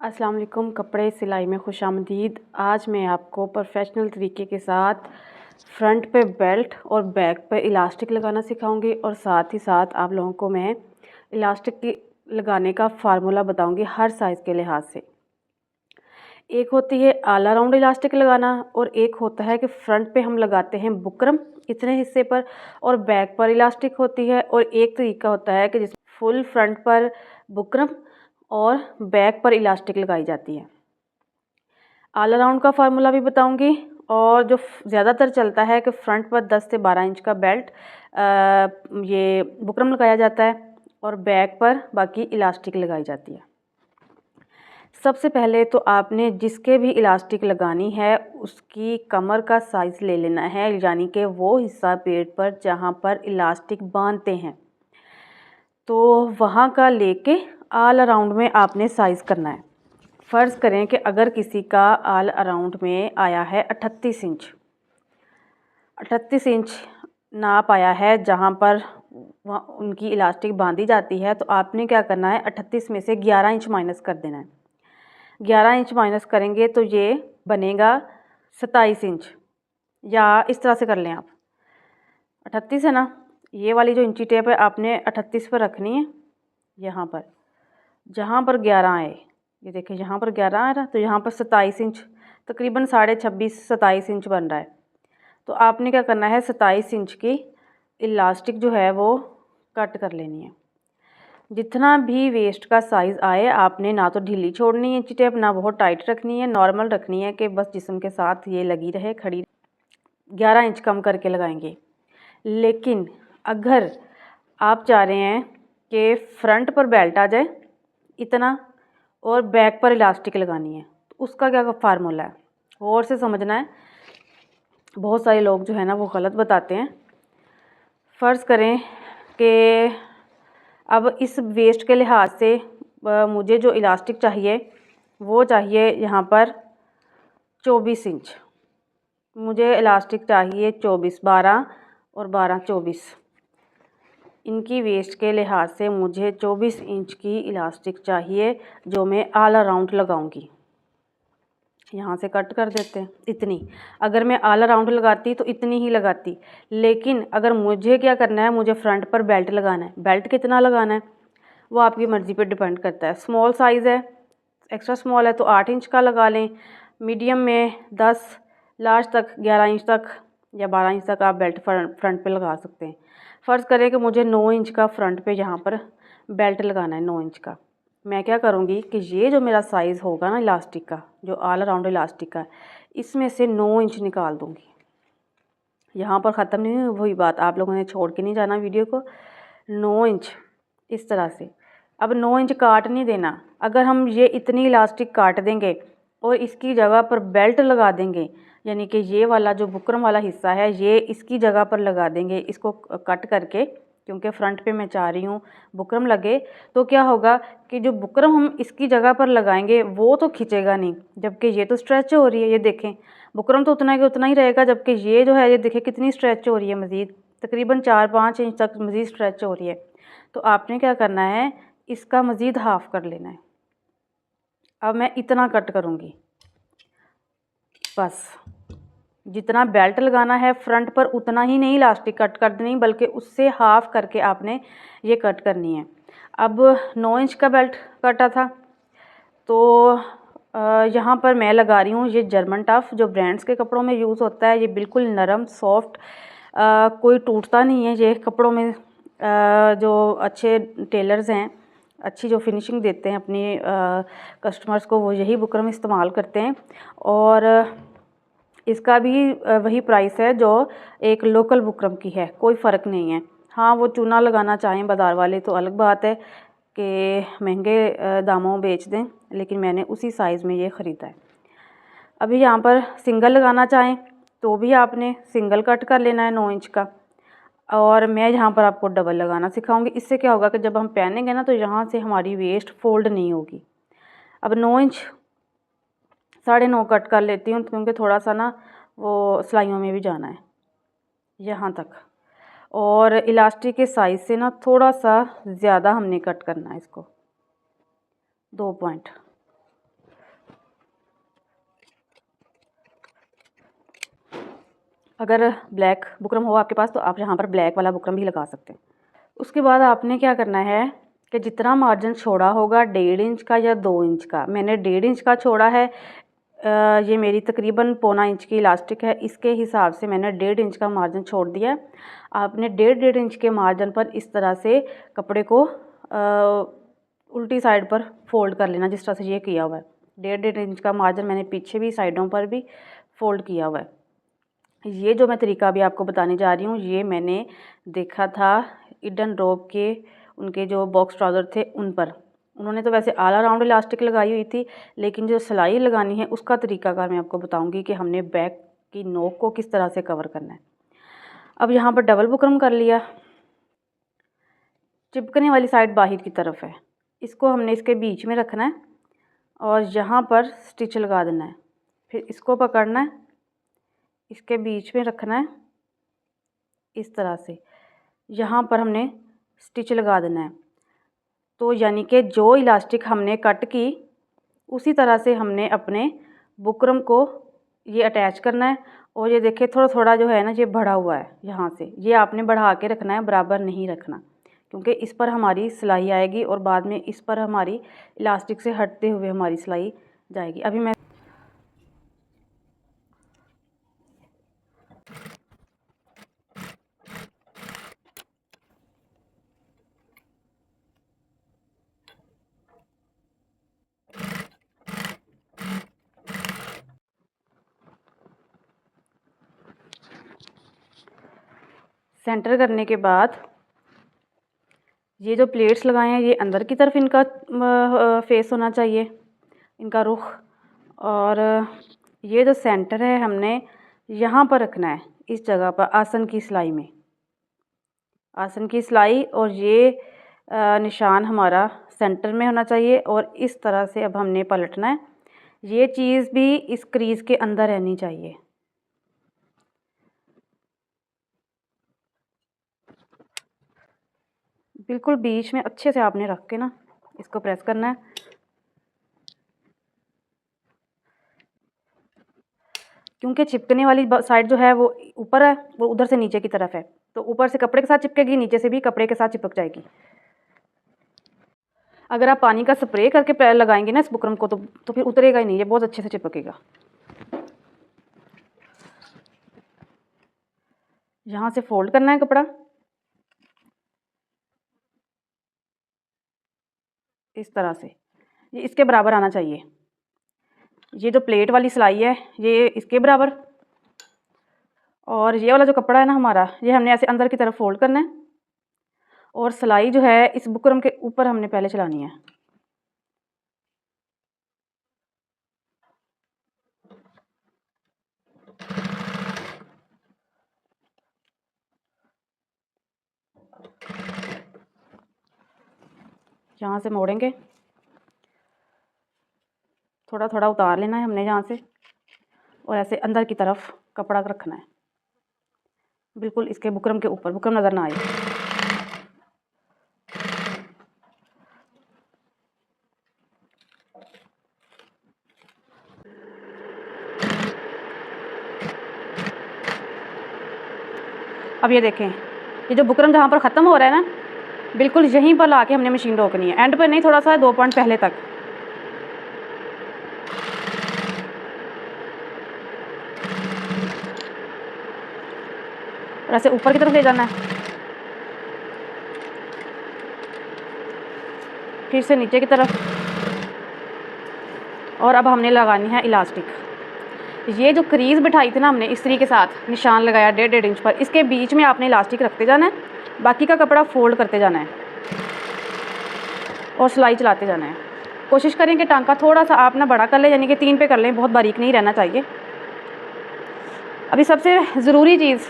अस्सलाम वालेकुम। कपड़े सिलाई में खुशामदीद। आज मैं आपको प्रोफेशनल तरीके के साथ फ्रंट पे बेल्ट और बैक पे इलास्टिक लगाना सिखाऊंगी और साथ ही साथ आप लोगों को मैं इलास्टिक की लगाने का फार्मूला बताऊंगी हर साइज़ के लिहाज से। एक होती है ऑल अराउंड इलास्टिक लगाना और एक होता है कि फ्रंट पे हम लगाते हैं बुकरम इतने हिस्से पर और बैक पर इलास्टिक होती है, और एक तरीका होता है कि जिसमें फुल फ्रंट पर बुकरम और बैक पर इलास्टिक लगाई जाती है। ऑल अराउंड का फार्मूला भी बताऊंगी, और जो ज़्यादातर चलता है कि फ्रंट पर 10 से 12 इंच का बेल्ट ये बुकरम लगाया जाता है और बैक पर बाकी इलास्टिक लगाई जाती है। सबसे पहले तो आपने जिसके भी इलास्टिक लगानी है उसकी कमर का साइज़ ले लेना है, यानी कि वो हिस्सा पेट पर जहाँ पर इलास्टिक बांधते हैं तो वहाँ का लेके ऑल अराउंड में आपने साइज़ करना है। फ़र्ज़ करें कि अगर किसी का ऑल अराउंड में आया है 38 इंच, 38 इंच नाप आया है जहाँ पर वहाँ उनकी इलास्टिक बांधी जाती है, तो आपने क्या करना है 38 में से 11 इंच माइनस कर देना है। 11 इंच माइनस करेंगे तो ये बनेगा 27 इंच, या इस तरह से कर लें आप। 38 है ना, ये वाली जो इंची टेप है आपने 38 पर रखनी है। यहाँ पर जहाँ पर 11 आए, ये देखिए यहाँ पर 11 आ रहा है तो यहाँ पर 27 इंच, तकरीबन 26.5-27 इंच बन रहा है। तो आपने क्या करना है 27 इंच की इलास्टिक जो है वो कट कर लेनी है। जितना भी वेस्ट का साइज़ आए आपने ना तो ढीली छोड़नी है इंची टेप, ना बहुत टाइट रखनी है, नॉर्मल रखनी है कि बस जिस्म के साथ ये लगी रहे खड़ी। 11 इंच कम करके लगाएंगे। लेकिन अगर आप चाह रहे हैं कि फ्रंट पर बेल्ट आ जाए इतना और बैक पर इलास्टिक लगानी है, तो उसका क्या फार्मूला है और से समझना है। बहुत सारे लोग जो है ना वो गलत बताते हैं। फ़र्ज़ करें कि अब इस वेस्ट के लिहाज से मुझे जो इलास्टिक चाहिए वो चाहिए यहाँ पर 24 इंच। मुझे इलास्टिक चाहिए 24, 12 और 12 24। इनकी वेस्ट के लिहाज से मुझे 24 इंच की इलास्टिक चाहिए जो मैं ऑल अराउंड लगाऊंगी। यहाँ से कट कर देते हैं इतनी। अगर मैं ऑल अराउंड लगाती तो इतनी ही लगाती, लेकिन अगर मुझे क्या करना है, मुझे फ्रंट पर बेल्ट लगाना है। बेल्ट कितना लगाना है वो आपकी मर्ज़ी पे डिपेंड करता है। स्मॉल साइज़ है, एक्स्ट्रा स्मॉल है तो 8 इंच का लगा लें, मीडियम में 10, लार्ज तक 11 इंच तक या 12 इंच तक आप बेल्ट फ्रंट पे लगा सकते हैं। फ़र्ज़ करें कि मुझे 9 इंच का फ्रंट पे यहाँ पर बेल्ट लगाना है, 9 इंच का। मैं क्या करूँगी कि ये जो मेरा साइज़ होगा ना इलास्टिक का, जो ऑल अराउंड इलास्टिक का, इसमें से 9 इंच निकाल दूँगी। यहाँ पर ख़त्म नहीं हुई वही बात, आप लोगों ने छोड़ के नहीं जाना वीडियो को। 9 इंच इस तरह से। अब 9 इंच काट नहीं देना। अगर हम ये इतनी इलास्टिक काट देंगे और इसकी जगह पर बेल्ट लगा देंगे, यानी कि ये वाला जो बुकरम वाला हिस्सा है ये इसकी जगह पर लगा देंगे इसको कट करके, क्योंकि फ्रंट पे मैं चाह रही हूँ बुकरम लगे, तो क्या होगा कि जो बुकरम हम इसकी जगह पर लगाएंगे वो तो खींचेगा नहीं, जबकि ये तो स्ट्रेच हो रही है। ये देखें बुकरम तो उतना के उतना ही रहेगा, जबकि ये जो है ये देखें कितनी स्ट्रेच हो रही है, मज़ीद तकरीबन 4-5 इंच तक मज़ीद स्ट्रेच हो रही है। तो आपने क्या करना है, इसका मज़ीद हाफ़ कर लेना है। अब मैं इतना कट करूँगी, बस जितना बेल्ट लगाना है फ्रंट पर उतना ही नहीं इलास्टिक कट कर देनी, बल्कि उससे हाफ़ करके आपने ये कट करनी है। अब 9 इंच का बेल्ट कटा था तो यहाँ पर मैं लगा रही हूँ ये जर्मन टफ़, जो ब्रांड्स के कपड़ों में यूज़ होता है। ये बिल्कुल नरम सॉफ्ट, कोई टूटता नहीं है ये कपड़ों में। जो अच्छे टेलर्स हैं, अच्छी जो फिनिशिंग देते हैं अपनी कस्टमर्स को, वो यही बुकरम इस्तेमाल करते हैं। और इसका भी वही प्राइस है जो एक लोकल बुकरम की है, कोई फ़र्क नहीं है। हाँ, वो चूना लगाना चाहें बाज़ार वाले तो अलग बात है कि महंगे दामों बेच दें, लेकिन मैंने उसी साइज़ में ये ख़रीदा है। अभी यहाँ पर सिंगल लगाना चाहें तो भी आपने सिंगल कट कर लेना है 9 इंच का, और मैं यहाँ पर आपको डबल लगाना सिखाऊंगी। इससे क्या होगा कि जब हम पहनेंगे ना तो यहाँ से हमारी वेस्ट फोल्ड नहीं होगी। अब 9 इंच 9.5 कट कर लेती हूँ, क्योंकि थोड़ा सा ना वो सिलाइयों में भी जाना है यहाँ तक, और इलास्टिक के साइज़ से ना थोड़ा सा ज़्यादा हमने कट करना है इसको, 2 पॉइंट। अगर ब्लैक बुकरम हो आपके पास तो आप यहाँ पर ब्लैक वाला बुकरम भी लगा सकते हैं। उसके बाद आपने क्या करना है कि जितना मार्जिन छोड़ा होगा 1.5 इंच का या 2 इंच का, मैंने 1.5 इंच का छोड़ा है। ये मेरी तकरीबन 1.25 इंच की इलास्टिक है, इसके हिसाब से मैंने 1.5 इंच का मार्जिन छोड़ दिया है। आपने 1.5 इंच के मार्जिन पर इस तरह से कपड़े को उल्टी साइड पर फोल्ड कर लेना, जिस तरह से ये किया हुआ है। 1.5 इंच का मार्जिन मैंने पीछे भी साइडों पर भी फोल्ड किया हुआ है। ये जो मैं तरीका अभी आपको बताने जा रही हूँ ये मैंने देखा था ईडन रोब के, उनके जो बॉक्स ट्राउज़र थे उन पर। उन्होंने तो वैसे ऑल अराउंड इलास्टिक लगाई हुई थी, लेकिन जो सिलाई लगानी है उसका तरीकाकार मैं आपको बताऊंगी कि हमने बैक की नोक को किस तरह से कवर करना है। अब यहाँ पर डबल बुकरम कर लिया, चिपकने वाली साइड बाहर की तरफ है, इसको हमने इसके बीच में रखना है और यहाँ पर स्टिच लगा देना है। फिर इसको पकड़ना है, इसके बीच में रखना है इस तरह से, यहाँ पर हमने स्टिच लगा देना है। तो यानी कि जो इलास्टिक हमने कट की उसी तरह से हमने अपने बुकरम को ये अटैच करना है। और ये देखिए थोड़ा थोड़ा जो है ना ये बढ़ा हुआ है, यहाँ से ये आपने बढ़ा के रखना है, बराबर नहीं रखना, क्योंकि इस पर हमारी सिलाई आएगी और बाद में इस पर हमारी इलास्टिक से हटते हुए हमारी सिलाई जाएगी। अभी मैं सेंटर करने के बाद ये जो प्लेट्स लगाए हैं ये अंदर की तरफ इनका फेस होना चाहिए, इनका रुख। और ये जो सेंटर है हमने यहाँ पर रखना है, इस जगह पर आसन की सिलाई में, आसन की सिलाई। और ये निशान हमारा सेंटर में होना चाहिए और इस तरह से अब हमने पलटना है। ये चीज़ भी इस क्रीज़ के अंदर रहनी चाहिए। बिल्कुल बीच में अच्छे से आपने रख के ना इसको प्रेस करना है। क्योंकि चिपकने वाली साइड जो है वो ऊपर है, वो उधर से नीचे की तरफ है, तो ऊपर से कपड़े के साथ चिपकेगी, नीचे से भी कपड़े के साथ चिपक जाएगी। अगर आप पानी का स्प्रे करके लगाएंगे ना इस बुकरम को तो फिर उतरेगा ही नहीं, ये बहुत अच्छे से चिपकेगा। यहाँ से फोल्ड करना है कपड़ा इस तरह से, ये इसके बराबर आना चाहिए। ये जो प्लेट वाली सिलाई है ये इसके बराबर, और ये वाला जो कपड़ा है ना हमारा ये हमने ऐसे अंदर की तरफ फोल्ड करना है और सिलाई जो है इस बुकरम के ऊपर हमने पहले चलानी है। यहाँ से मोड़ेंगे, थोड़ा थोड़ा उतार लेना है हमने यहाँ से और ऐसे अंदर की तरफ कपड़ा रखना है, बिल्कुल इसके बुकरम के ऊपर, बुकरम नज़र ना आए। अब ये देखें, ये जो बुकरम जहाँ पर ख़त्म हो रहा है ना बिल्कुल यहीं पर ला के हमने मशीन रोकनी है, एंड पर नहीं, थोड़ा सा 2 पॉइंट पहले तक। और ऐसे ऊपर की तरफ ले जाना है, फिर से नीचे की तरफ। और अब हमने लगानी है इलास्टिक। ये जो क्रीज़ बिठाई थी ना हमने इस्त्री के साथ, निशान लगाया 1.5 इंच पर, इसके बीच में आपने इलास्टिक रखते जाना है, बाकी का कपड़ा फोल्ड करते जाना है और सिलाई चलाते जाना है। कोशिश करें कि टांका थोड़ा सा आप ना बड़ा कर लें, यानी कि 3 पे कर लें, बहुत बारीक नहीं रहना चाहिए। अभी सबसे ज़रूरी चीज़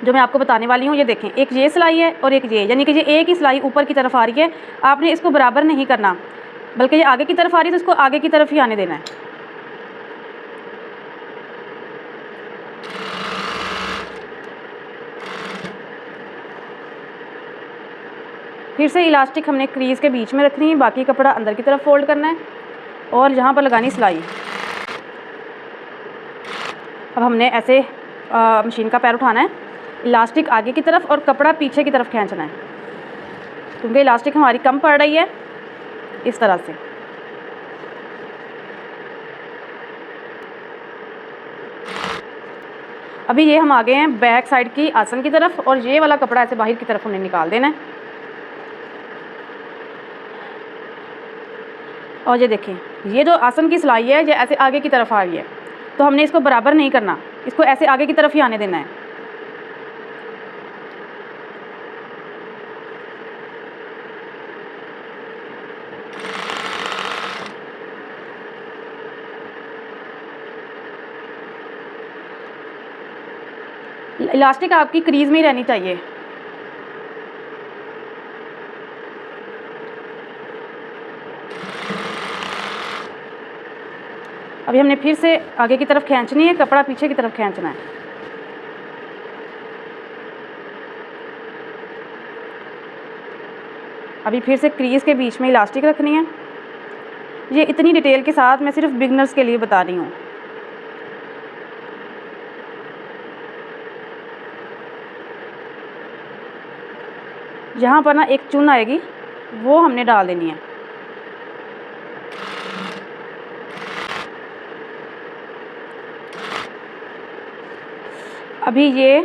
जो मैं आपको बताने वाली हूँ, ये देखें, एक ये सिलाई है और एक ये, यानी कि ये एक ही सिलाई ऊपर की तरफ आ रही है। आपने इसको बराबर नहीं करना, बल्कि ये आगे की तरफ आ रही है तो इसको आगे की तरफ ही आने देना है। फिर से इलास्टिक हमने क्रीज़ के बीच में रखनी है, बाकी कपड़ा अंदर की तरफ फोल्ड करना है और यहाँ पर लगानी सिलाई। अब हमने ऐसे मशीन का पैर उठाना है, इलास्टिक आगे की तरफ और कपड़ा पीछे की तरफ खींचना है, क्योंकि इलास्टिक हमारी कम पड़ रही है। इस तरह से अभी ये हम आ गए हैं बैक साइड की आसन की तरफ, और ये वाला कपड़ा ऐसे बाहर की तरफ हमने निकाल देना है। और ये देखें, ये जो आसन की सिलाई है ये ऐसे आगे की तरफ आ रही है, तो हमने इसको बराबर नहीं करना, इसको ऐसे आगे की तरफ ही आने देना है। इलास्टिक आपकी क्रीज में ही रहनी चाहिए। अभी हमने फिर से आगे की तरफ खींचनी है, कपड़ा पीछे की तरफ खींचना है। अभी फिर से क्रीज के बीच में इलास्टिक रखनी है। ये इतनी डिटेल के साथ मैं सिर्फ बिगनर्स के लिए बता रही हूँ। यहाँ पर ना एक चुन आएगी, वो हमने डाल देनी है। अभी ये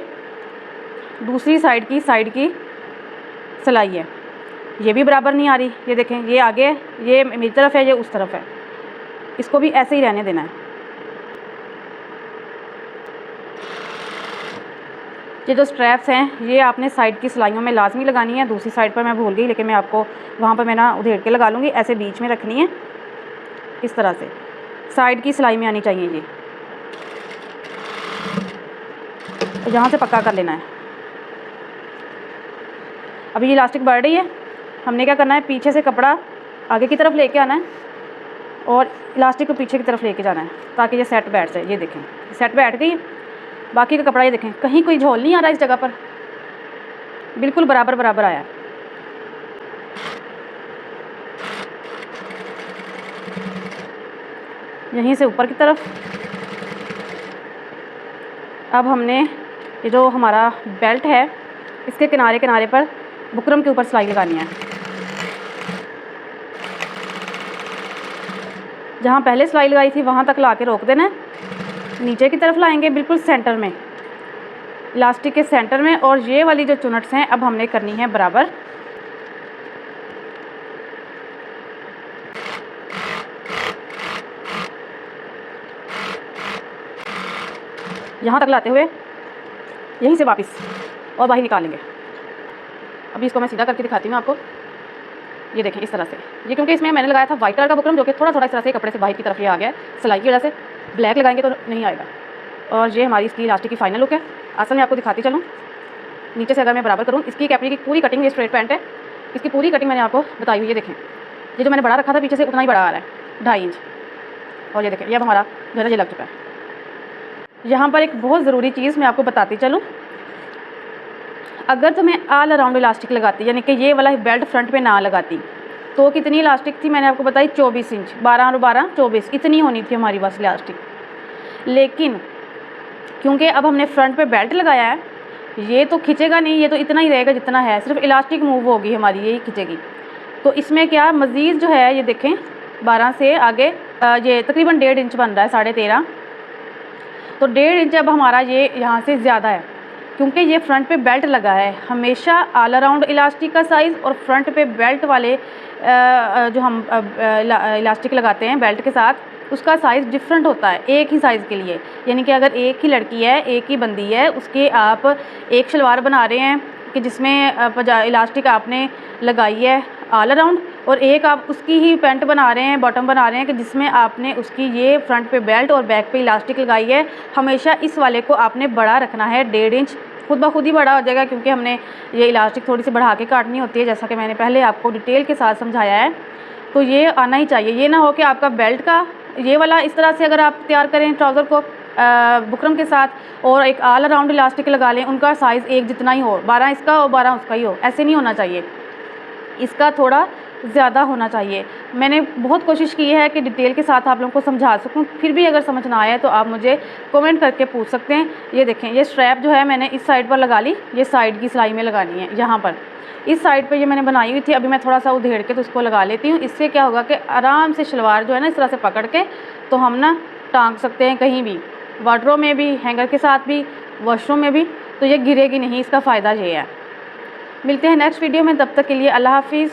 दूसरी साइड की सिलाई है, ये भी बराबर नहीं आ रही। ये देखें, ये आगे, ये मेरी तरफ है, ये उस तरफ है, इसको भी ऐसे ही रहने देना है। ये जो स्ट्रैप्स हैं ये आपने साइड की सिलाइयों में लाजमी लगानी है। दूसरी साइड पर मैं भूल गई, लेकिन मैं आपको वहाँ पर मैं ना उधेड़ के लगा लूँगी। ऐसे बीच में रखनी है, इस तरह से साइड की सिलाई में आनी चाहिए ये, यहाँ से पक्का कर लेना है। अभी ये इलास्टिक बढ़ रही है, हमने क्या करना है, पीछे से कपड़ा आगे की तरफ लेके आना है और इलास्टिक को पीछे की तरफ लेके जाना है, ताकि ये सेट बैठ जाए। ये देखें, सेट बैठ गई। बाकी का कपड़ा ये देखें, कहीं कोई झोल नहीं आ रहा इस जगह पर, बिल्कुल बराबर बराबर आया। यहीं से ऊपर की तरफ। अब हमने ये जो हमारा बेल्ट है, इसके किनारे किनारे पर बुकरम के ऊपर सिलाई लगानी है। जहाँ पहले सिलाई लगाई थी वहाँ तक ला के रोक देना है, नीचे की तरफ लाएंगे बिल्कुल सेंटर में, इलास्टिक के सेंटर में। और ये वाली जो चुनट्स हैं अब हमने करनी है बराबर। यहाँ तक लाते हुए यहीं से वापस और बाहर निकालेंगे। अभी इसको मैं सीधा करके दिखाती हूँ आपको। ये देखें इस तरह से, ये क्योंकि इसमें मैंने लगाया था वाइट कलर का बुकरम, जो कि थोड़ा थोड़ा इस तरह से कपड़े से बाहर की तरफ ये आ गया है सिलाई की वजह से। ब्लैक लगाएंगे तो नहीं आएगा। और ये हमारी इसकी इलास्टिक की फाइनल लुक है। असल में आपको दिखाती चलूँ, नीचे से अगर मैं बराबर करूँ, इसकी कैपरी की पूरी कटिंग, ये स्ट्रेट पैंट है, इसकी पूरी कटिंग मैंने आपको बताई हुई है। देखें, ये जो मैंने बड़ा रखा था पीछे से उतना ही बड़ा आ रहा है, 2.5 इंच। और ये देखें, ये अब हमारा जो है ये लग चुका है। यहाँ पर एक बहुत ज़रूरी चीज़ मैं आपको बताती चलूँ, अगर तो मैं ऑल अराउंड इलास्टिक लगाती, यानी कि ये वाला बेल्ट फ्रंट पे ना लगाती, तो कितनी इलास्टिक थी मैंने आपको बताई, 24 इंच, 12 और 12 24, इतनी होनी थी हमारी बस इलास्टिक। लेकिन क्योंकि अब हमने फ्रंट पे बेल्ट लगाया है, ये तो खिंचेगा नहीं, ये तो इतना ही रहेगा जितना है, सिर्फ इलास्टिक मूव होगी हमारी, यही खिंचेगी। तो इसमें क्या मज़ीद जो है, ये देखें 12 से आगे ये तकरीबन 1.5 इंच बन रहा है, 13.5। तो 1.5 इंच अब हमारा ये यहाँ से ज़्यादा है, क्योंकि ये फ्रंट पे बेल्ट लगा है। हमेशा ऑल अराउंड इलास्टिक का साइज़ और फ्रंट पे बेल्ट वाले जो हम इलास्टिक लगाते हैं बेल्ट के साथ, उसका साइज़ डिफरेंट होता है एक ही साइज़ के लिए। यानी कि अगर एक ही लड़की है, एक ही बंदी है, उसके आप एक शलवार बना रहे हैं कि जिसमें इलास्टिक आपने लगाई है ऑल अराउंड, और एक आप उसकी ही पैंट बना रहे हैं, बॉटम बना रहे हैं कि जिसमें आपने उसकी ये फ्रंट पे बेल्ट और बैक पे इलास्टिक लगाई है, हमेशा इस वाले को आपने बड़ा रखना है। 1.5 इंच खुद ब खुद ही बड़ा हो जाएगा, क्योंकि हमने ये इलास्टिक थोड़ी सी बढ़ा के काटनी होती है, जैसा कि मैंने पहले आपको डिटेल के साथ समझाया है। तो ये आना ही चाहिए। ये ना हो कि आपका बेल्ट का ये वाला इस तरह से अगर आप तैयार करें ट्राउज़र को बुकरम के साथ और एक ऑल अराउंड इलास्टिक लगा लें, उनका साइज़ एक जितना ही हो, 12 इसका और 12 उसका ही हो, ऐसे नहीं होना चाहिए। इसका थोड़ा ज़्यादा होना चाहिए। मैंने बहुत कोशिश की है कि डिटेल के साथ आप लोगों को समझा सकूं, फिर भी अगर समझ ना आए तो आप मुझे कमेंट करके पूछ सकते हैं। ये देखें, ये स्ट्रैप जो है मैंने इस साइड पर लगा ली, ये साइड की सिलाई में लगानी है। यहाँ पर इस साइड पर ये मैंने बनाई हुई थी, अभी मैं थोड़ा सा उधेड़ के तो उसको लगा लेती हूँ। इससे क्या होगा कि आराम से शलवार जो है ना इस तरह से पकड़ के तो हम ना टांग सकते हैं कहीं भी, वार्डरोब में भी, हैंगर के साथ भी, वॉशरूम में भी, तो ये गिरेगी नहीं। इसका फ़ायदा ये है। मिलते हैं नेक्स्ट वीडियो में, तब तक के लिए अल्लाह हाफिज़।